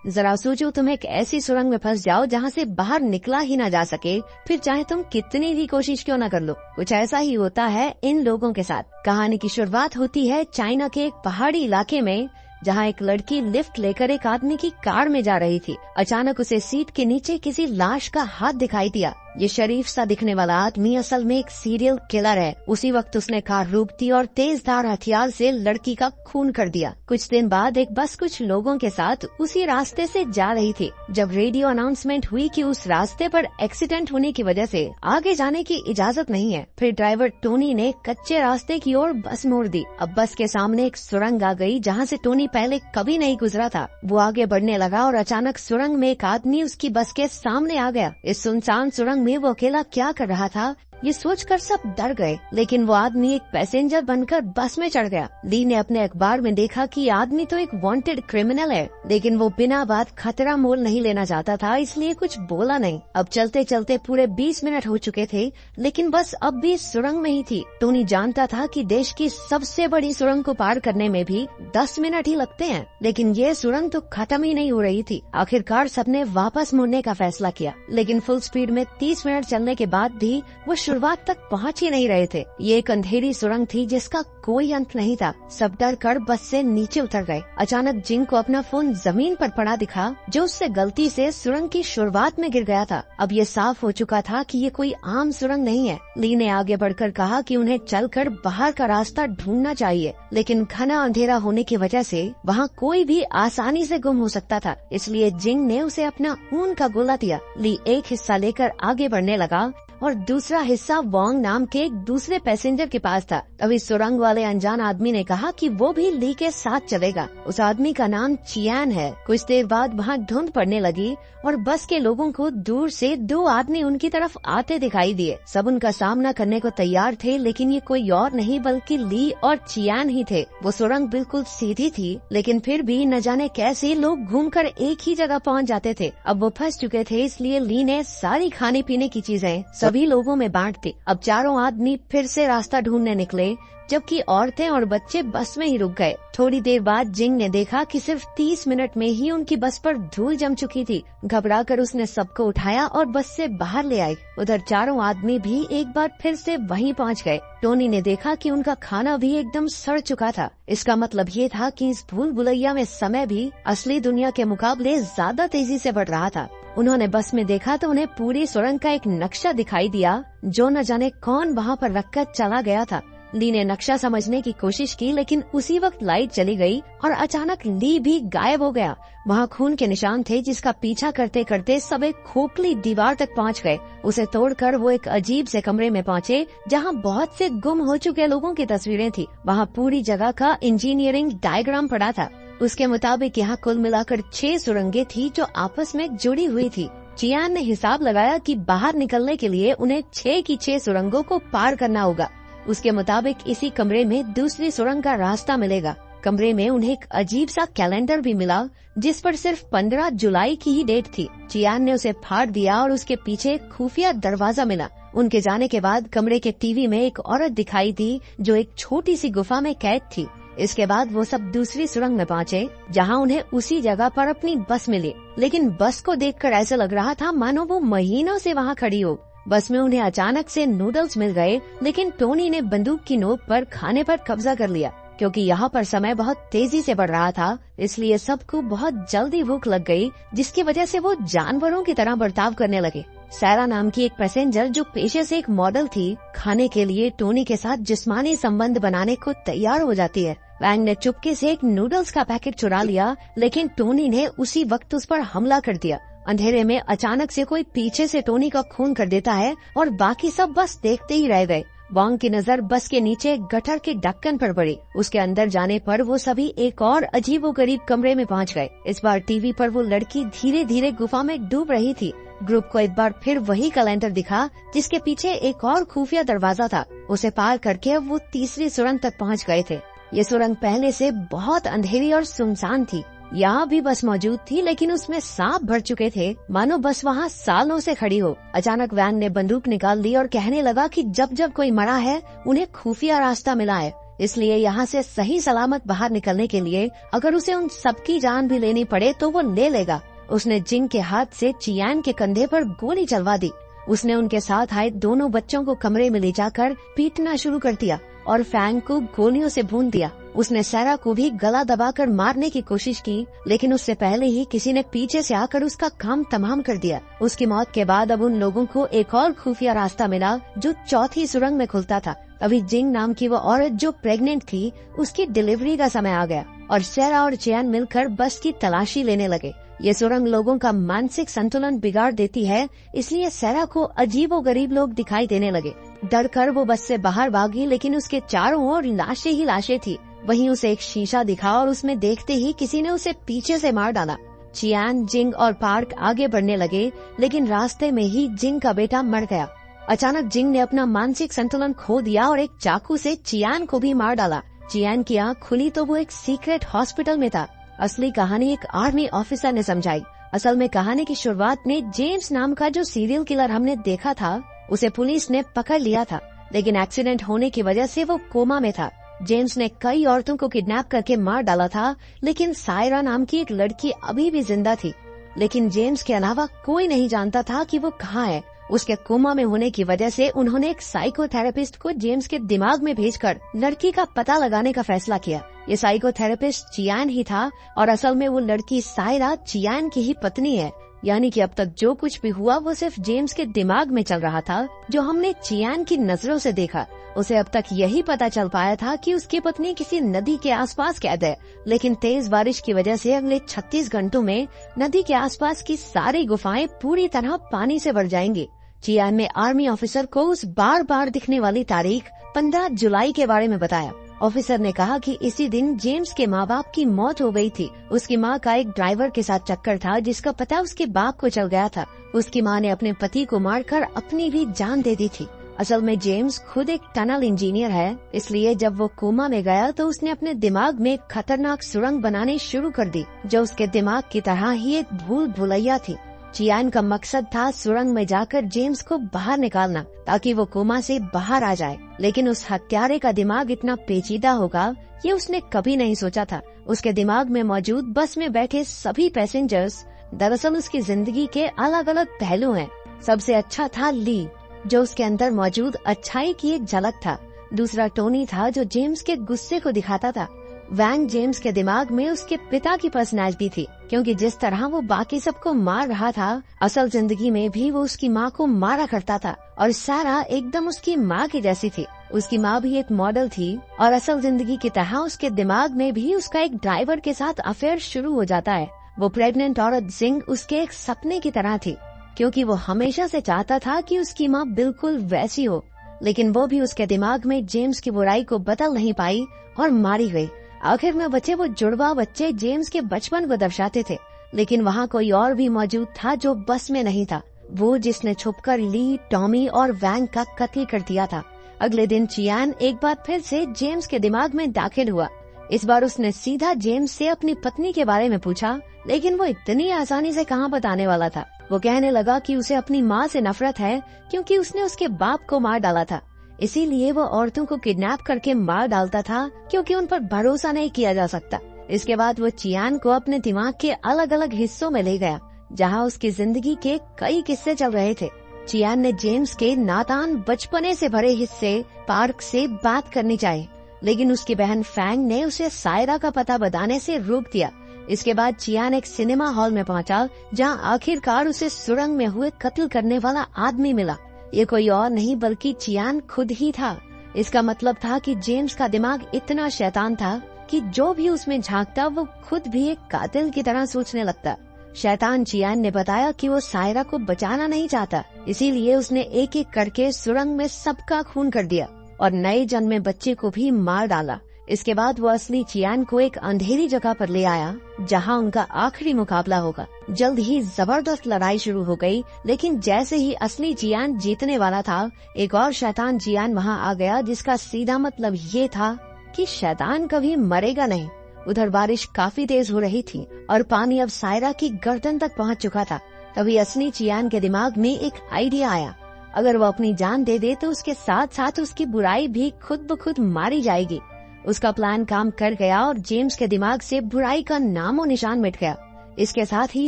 जरा सोचो, तुम एक ऐसी सुरंग में फंस जाओ जहाँ से बाहर निकला ही ना जा सके, फिर चाहे तुम कितनी भी कोशिश क्यों ना कर लो। कुछ ऐसा ही होता है इन लोगों के साथ। कहानी की शुरुआत होती है चाइना के एक पहाड़ी इलाके में, जहाँ एक लड़की लिफ्ट लेकर एक आदमी की कार में जा रही थी। अचानक उसे सीट के नीचे किसी लाश का हाथ दिखाई दिया। ये शरीफ सा दिखने वाला आदमी असल में एक सीरियल किलर है। उसी वक्त उसने कार रोक दी और तेजधार हथियार से लड़की का खून कर दिया। कुछ दिन बाद एक बस कुछ लोगों के साथ उसी रास्ते से जा रही थी, जब रेडियो अनाउंसमेंट हुई कि उस रास्ते पर एक्सीडेंट होने की वजह से आगे जाने की इजाजत नहीं है। फिर ड्राइवर टोनी ने कच्चे रास्ते की ओर बस मोड़ दी। अब बस के सामने एक सुरंग आ गई जहाँ से टोनी पहले कभी नहीं गुजरा था। वो आगे बढ़ने लगा और अचानक सुरंग में एक आदमी उसकी बस के सामने आ गया। इस सुनसान सुरंग में वो अकेला क्या कर रहा था, ये सोचकर सब डर गए, लेकिन वो आदमी एक पैसेंजर बनकर बस में चढ़ गया। ली ने अपने अखबार में देखा कि आदमी तो एक वांटेड क्रिमिनल है, लेकिन वो बिना बात खतरा मोल नहीं लेना चाहता था, इसलिए कुछ बोला नहीं। अब चलते चलते पूरे 20 मिनट हो चुके थे, लेकिन बस अब भी सुरंग में ही थी। टोनी जानता था कि देश की सबसे बड़ी सुरंग को पार करने में भी 10 मिनट ही लगते हैं, लेकिन ये सुरंग तो खत्म ही नहीं हो रही थी। आखिरकार सबने वापस मुड़ने का फैसला किया, लेकिन फुल स्पीड में 30 मिनट चलने के बाद भी वो शुरुआत तक पहुंच ही नहीं रहे थे। ये एक अंधेरी सुरंग थी जिसका कोई अंत नहीं था। सब डर कर बस से नीचे उतर गए। अचानक जिंग को अपना फोन जमीन पर पड़ा दिखा, जो उससे गलती से सुरंग की शुरुआत में गिर गया था। अब ये साफ हो चुका था कि ये कोई आम सुरंग नहीं है। ली ने आगे बढ़कर कहा कि उन्हें चलकर बाहर का रास्ता ढूंढना चाहिए, लेकिन घना अंधेरा होने की वजह से वहाँ कोई भी आसानी से गुम हो सकता था। इसलिए जिंग ने उसे अपना ऊन का गोला दिया। ली एक हिस्सा लेकर आगे बढ़ने लगा और दूसरा हिस्सा वोंग नाम के एक दूसरे पैसेंजर के पास था। तभी सुरंग वाले अनजान आदमी ने कहा कि वो भी ली के साथ चलेगा। उस आदमी का नाम चियान है। कुछ देर बाद वहाँ धुंध पड़ने लगी और बस के लोगों को दूर से 2 आदमी उनकी तरफ आते दिखाई दिए। सब उनका सामना करने को तैयार थे, लेकिन ये कोई और नहीं बल्कि ली और चियान ही थे। वो सुरंग बिल्कुल सीधी थी, लेकिन फिर भी न जाने कैसे लोग घूमकर एक ही जगह पहुँच जाते थे। अब वो फंस चुके थे, इसलिए ली ने सारी खाने पीने की चीजें सभी लोगों में बांट दी। अब चारों आदमी फिर से रास्ता ढूंढने निकले, जबकि औरतें और बच्चे बस में ही रुक गए। थोड़ी देर बाद जिंग ने देखा कि सिर्फ 30 मिनट में ही उनकी बस पर धूल जम चुकी थी। घबराकर उसने सबको उठाया और बस से बाहर ले आई। उधर चारों आदमी भी एक बार फिर से वहीं पहुंच गए। टोनी ने देखा कि उनका खाना भी एकदम सड़ चुका था। इसका मतलब ये था कि इस भूल भुलैया में समय भी असली दुनिया के मुकाबले ज्यादा तेजी से बढ़ रहा था। उन्होंने बस में देखा तो उन्हें पूरी सुरंग का एक नक्शा दिखाई दिया, जो न जाने कौन वहाँ पर रखकर चला गया था। ली ने नक्शा समझने की कोशिश की, लेकिन उसी वक्त लाइट चली गई और अचानक ली भी गायब हो गया। वहाँ खून के निशान थे, जिसका पीछा करते करते सब एक खोखली दीवार तक पहुँच गए। उसे तोड़कर वो एक अजीब से कमरे में पहुँचे, जहाँ बहुत से गुम हो चुके लोगों की तस्वीरें थी। वहाँ पूरी जगह का इंजीनियरिंग डायग्राम पड़ा था। उसके मुताबिक यहाँ कुल मिलाकर 6 सुरंगें थी जो आपस में जुड़ी हुई थी। चियान ने हिसाब लगाया कि बाहर निकलने के लिए उन्हें 6 की 6 सुरंगों को पार करना होगा। उसके मुताबिक इसी कमरे में दूसरी सुरंग का रास्ता मिलेगा। कमरे में उन्हें एक अजीब सा कैलेंडर भी मिला, जिस पर सिर्फ 15 जुलाई की ही डेट थी। चियान ने उसे फाड़ दिया और उसके पीछे एक खुफिया दरवाजा मिला। उनके जाने के बाद कमरे के टीवी में एक औरत दिखाई दी, जो एक छोटी सी गुफा में कैद थी। इसके बाद वो सब दूसरी सुरंग में पहुँचे, जहाँ उन्हें उसी जगह पर अपनी बस मिली। लेकिन बस को देखकर ऐसा लग रहा था मानो वो महीनों से वहाँ खड़ी हो। बस में उन्हें अचानक से नूडल्स मिल गए, लेकिन टोनी ने बंदूक की नोक पर खाने पर कब्जा कर लिया। क्योंकि यहाँ पर समय बहुत तेजी से बढ़ रहा था, इसलिए सबको बहुत जल्दी भूख लग गई, जिसकी वजह से वो जानवरों की तरह बर्ताव करने लगे। सैरा नाम की एक पैसेंजर, जो पेशे से एक मॉडल थी, खाने के लिए टोनी के साथ जिस्मानी संबंध बनाने को तैयार हो जाती है। वैंग ने चुपके से एक नूडल्स का पैकेट चुरा लिया, लेकिन टोनी ने उसी वक्त उस पर हमला कर दिया। अंधेरे में अचानक से कोई पीछे से टोनी का खून कर देता है और बाकी सब बस देखते ही रह गए। वॉन्ग की नजर बस के नीचे गटर के ढक्कन पर पड़ी। उसके अंदर जाने पर वो सभी एक और अजीबोगरीब कमरे में पहुंच गए। इस बार टीवी पर वो लड़की धीरे धीरे गुफा में डूब रही थी। ग्रुप को एक बार फिर वही कैलेंडर दिखा, जिसके पीछे एक और खुफिया दरवाजा था। उसे पार करके वो तीसरी सुरंग तक पहुंच गए थे। ये सुरंग पहले से बहुत अंधेरी और सुनसान थी। यहाँ भी बस मौजूद थी, लेकिन उसमें सांप भर चुके थे, मानो बस वहाँ सालों से खड़ी हो। अचानक वैन ने बंदूक निकाल ली और कहने लगा कि जब जब कोई मरा है, उन्हें खुफिया रास्ता मिला है। इसलिए यहाँ से सही सलामत बाहर निकलने के लिए अगर उसे उन सबकी जान भी लेनी पड़े तो वो ले लेगा। उसने जिंग के हाथ से चियान के कंधे पर गोली चलवा दी। उसने उनके साथ आए दोनों बच्चों को कमरे में ले जाकर पीटना शुरू कर दिया और फैंग को गोलियों से भून दिया। उसने सैरा को भी गला दबाकर मारने की कोशिश की, लेकिन उससे पहले ही किसी ने पीछे से आकर उसका काम तमाम कर दिया। उसकी मौत के बाद अब उन लोगों को एक और खुफिया रास्ता मिला जो चौथी सुरंग में खुलता था। अभी जिंग नाम की वो औरत जो प्रेग्नेंट थी, उसकी डिलीवरी का समय आ गया और सैरा और चियान मिलकर बस की तलाशी लेने लगे। ये सुरंग लोगों का मानसिक संतुलन बिगाड़ देती है, इसलिए सैरा को अजीबोगरीब लोग दिखाई देने लगे। डर कर वो बस से बाहर भागी, लेकिन उसके चारों ओर लाशें ही लाशें थी। वहीं उसे एक शीशा दिखा और उसमें देखते ही किसी ने उसे पीछे से मार डाला। चियान, जिंग और पार्क आगे बढ़ने लगे, लेकिन रास्ते में ही जिंग का बेटा मर गया। अचानक जिंग ने अपना मानसिक संतुलन खो दिया और एक चाकू से चियान को भी मार डाला। चियान की आँख खुली तो वो एक सीक्रेट हॉस्पिटल में था। असली कहानी एक आर्मी ऑफिसर ने समझाई। असल में कहानी की शुरुआत में जेम्स नाम का जो सीरियल किलर हमने देखा था, उसे पुलिस ने पकड़ लिया था, लेकिन एक्सीडेंट होने की वजह से वो कोमा में था। जेम्स ने कई औरतों को किडनैप करके मार डाला था, लेकिन सायरा नाम की एक लड़की अभी भी जिंदा थी। लेकिन जेम्स के अलावा कोई नहीं जानता था कि वो कहाँ है। उसके कोमा में होने की वजह से उन्होंने एक साइकोथेरेपिस्ट को जेम्स के दिमाग में भेजकर लड़की का पता लगाने का फैसला किया। ये साइकोथेरेपिस्ट चियान ही था और असल में वो लड़की सायरा चियान की ही पत्नी है। यानी कि अब तक जो कुछ भी हुआ वो सिर्फ जेम्स के दिमाग में चल रहा था, जो हमने चियान की नजरों से देखा। उसे अब तक यही पता चल पाया था कि उसकी पत्नी किसी नदी के आसपास कैद है, लेकिन तेज बारिश की वजह से अगले 36 घंटों में नदी के आसपास की सारी गुफाएं पूरी तरह पानी से भर जाएंगी। चियान ने आर्मी ऑफिसर को उस बार बार दिखने वाली तारीख 15 जुलाई के बारे में बताया। ऑफिसर ने कहा कि इसी दिन जेम्स के माँ बाप की मौत हो गई थी। उसकी माँ का एक ड्राइवर के साथ चक्कर था, जिसका पता उसके बाप को चल गया था। उसकी माँ ने अपने पति को मारकर अपनी भी जान दे दी थी। असल में जेम्स खुद एक टनल इंजीनियर है, इसलिए जब वो कोमा में गया तो उसने अपने दिमाग में खतरनाक सुरंग बनानी शुरू कर दी, जो उसके दिमाग की तरह ही एक भूल भुलैया थी। चियान का मकसद था सुरंग में जाकर जेम्स को बाहर निकालना, ताकि वो कोमा से बाहर आ जाए। लेकिन उस हत्यारे का दिमाग इतना पेचीदा होगा, ये उसने कभी नहीं सोचा था। उसके दिमाग में मौजूद बस में बैठे सभी पैसेंजर्स दरअसल उसकी जिंदगी के अलग अलग पहलू हैं। सबसे अच्छा था ली, जो उसके अंदर मौजूद अच्छाई की एक झलक था। दूसरा टोनी था, जो जेम्स के गुस्से को दिखाता था। वैंग जेम्स के दिमाग में उसके पिता की पर्सनैलिटी थी, क्योंकि जिस तरह वो बाकी सबको मार रहा था, असल जिंदगी में भी वो उसकी माँ को मारा करता था। और सारा एकदम उसकी माँ की जैसी थी। उसकी माँ भी एक मॉडल थी और असल जिंदगी की तरह उसके दिमाग में भी उसका एक ड्राइवर के साथ अफेयर शुरू हो जाता है। वो प्रेग्नेंट औरत जिंग उसके एक सपने की तरह थी, क्योंकि वो हमेशा से चाहता था कि उसकी माँ बिल्कुल वैसी हो। लेकिन वो भी उसके दिमाग में जेम्स की बुराई को बदल नहीं पाई और मारी गई। आखिर में बचे वो जुड़वा बच्चे जेम्स के बचपन को दर्शाते थे। लेकिन वहाँ कोई और भी मौजूद था जो बस में नहीं था, वो जिसने छुपकर ली, टॉमी और वैंग का कत्ल कर दिया था। अगले दिन चियान एक बार फिर से जेम्स के दिमाग में दाखिल हुआ। इस बार उसने सीधा जेम्स से अपनी पत्नी के बारे में पूछा, लेकिन वो इतनी आसानी से कहाँ बताने वाला था। वो कहने लगा कि उसे अपनी माँ से नफरत है, क्योंकि उसने उसके बाप को मार डाला था। इसीलिए वो औरतों को किडनैप करके मार डालता था, क्योंकि उन पर भरोसा नहीं किया जा सकता। इसके बाद वो चियान को अपने दिमाग के अलग अलग हिस्सों में ले गया, जहाँ उसकी जिंदगी के कई किस्से चल रहे थे। चियान ने जेम्स के नादान बचपने से भरे हिस्से पार्क से बात करनी चाहिए, लेकिन उसकी बहन फैंग ने उसे सायरा का पता बताने से रोक दिया। इसके बाद चियान एक सिनेमा हॉल में पहुंचा, जहां आखिरकार उसे सुरंग में हुए कत्ल करने वाला आदमी मिला। ये कोई और नहीं बल्कि चियान खुद ही था। इसका मतलब था कि जेम्स का दिमाग इतना शैतान था कि जो भी उसमें झांकता वो खुद भी एक कातिल की तरह सोचने लगता। शैतान चियान ने बताया कि वो सायरा को बचाना नहीं चाहता, इसीलिए उसने एक एक करके सुरंग में सबका खून कर दिया और नए जन्मे बच्चे को भी मार डाला। इसके बाद वो असली चियान को एक अंधेरी जगह पर ले आया, जहां उनका आखिरी मुकाबला होगा। जल्द ही जबरदस्त लड़ाई शुरू हो गई, लेकिन जैसे ही असली चियान जीतने वाला था, एक और शैतान चियान वहां आ गया, जिसका सीधा मतलब ये था कि शैतान कभी मरेगा नहीं। उधर बारिश काफी तेज हो रही थी और पानी अब सायरा की गर्दन तक पहुंच चुका था। तभी असली चियान के दिमाग में एक आइडिया आया। अगर वो अपनी जान दे दे तो उसके साथ साथ उसकी बुराई भी खुद ब खुद मारी जाएगी। उसका प्लान काम कर गया और जेम्स के दिमाग से बुराई का नामो निशान मिट गया। इसके साथ ही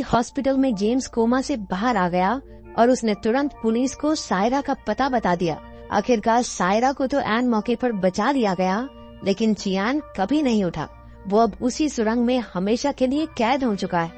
हॉस्पिटल में जेम्स कोमा से बाहर आ गया और उसने तुरंत पुलिस को सायरा का पता बता दिया। आखिरकार सायरा को तो एन मौके पर बचा लिया गया, लेकिन चियान कभी नहीं उठा। वो अब उसी सुरंग में हमेशा के लिए कैद हो चुका है।